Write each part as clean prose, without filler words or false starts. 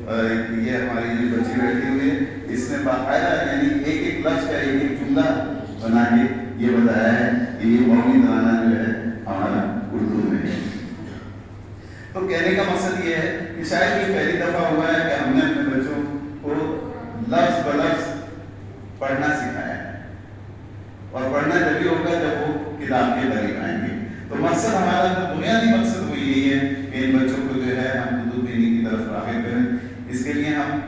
یہ ہماری جو بچی بیٹھی ہوئی ہے اس نے باقاعدہ یعنی ایک ایک لفظ کا ایک ایک جملہ بنا کے یہ بتایا ہے کہ یہ قومی ترانہ جو ہے ہمارا اردو میں ہے. تو کہنے کا مقصد یہ ہے کہ شاید یہ پہلی دفعہ ہوا ہے کہ ہم نے اپنے بچوں کو لفظ بلفظ پڑھنا سکھایا ہے, اور پڑھنا جبھی ہوگا جب وہ کتاب کے قریب آئیں گے. تو مقصد ہمارا بنیادی مقصد وہ یہی ہے کہ ان بچوں کو جو ہے ہم اردو بینی کی طرف راغب کریں. اس کے لیے ہم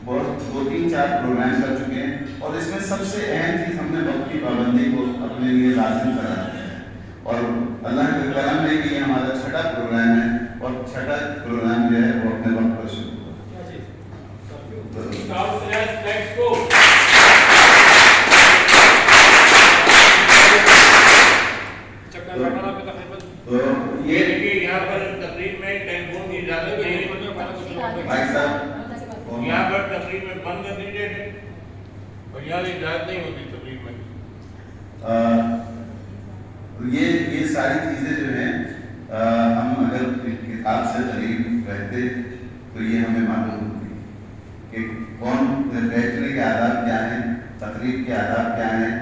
بہت 2-3-4 پروگرام کر چکے ہیں, اور اس میں سب سے اہم چیز ہم نے وقت کی پابندی کو اپنے لیے لازم کرا ہے. اور اللہ کے کرم ہے کہ یہ ہمارا 6واں پروگرام ہے, اور 6واں پروگرام جو ہے وہ اپنے وقت پر شروع ہوا. تو یہ یہاں پر تقریب میں ٹیلیفون کی اجازت نہیں ہے, بھائی صاحب یہاں پر تقریب میں بند کر دیجیے, اور یہاں اجازت نہیں ہوتی تقریب میں. یہ ساری چیزیں جو ہیں ہم اگر کتاب سے قریب رہتے تو یہ ہمیں معلوم ہوتی کہ کون بیٹھنے کے آداب کیا ہیں, تقریب کے آداب کیا ہیں.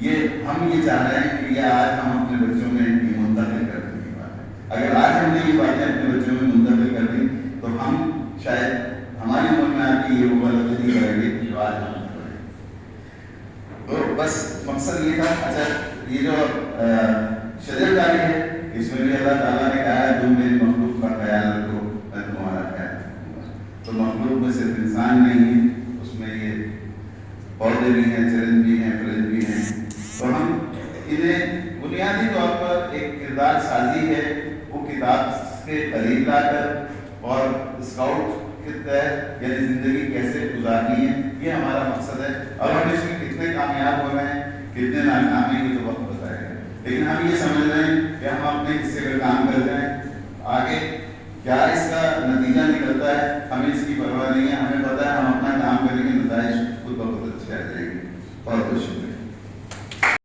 یہ ہم یہ چاہ رہے ہیں کہ یہ آج ہم اپنے بچوں میں یہ منتقل کرنے کی بات ہے. اگر آج ہم نے یہ باتیں اپنے بچوں میں منتقل کر دیں تو ہم شاید ہماری عمر میں آ کے یہ وہ غلطی نہیں کریں گے جو آج ہم کریں. تو بس مقصد یہ تھا. اچھا, یہ جو شجر کاری ہے اس میں بھی اللہ تعالیٰ نے کہا ہے تم میری مخلوق کا خیال رکھو میں تمہارا خیال رکھوں گا. تو مخلوق میں صرف انسان نہیں ہے, اس میں یہ پودے بھی ہیں, چرند بھی ہیں, پرند بھی ہیں. تو ہم انہیں بنیادی طور پر ایک کردار سازی ہے وہ کتاب کے قریب لا کر اور اسکاؤٹ کے تحت یعنی زندگی کیسے گزارنی ہے, یہ ہمارا مقصد ہے. اب ہم اس میں کتنے کامیاب ہو رہے ہیں کتنے ناکام ہیں یہ تو وقت بتائے گا, لیکن ہم یہ سمجھ رہے ہیں کہ ہم اپنے حصے کا کام کر رہے ہیں. آگے کیا اس کا نتیجہ نکلتا ہے ہمیں اس کی پرواہ نہیں ہے. ہمیں پتہ ہے ہم اپنا کام کریں گے, نتائج خود بخود اچھے آ جائیں گے. بہت بہت شکریہ.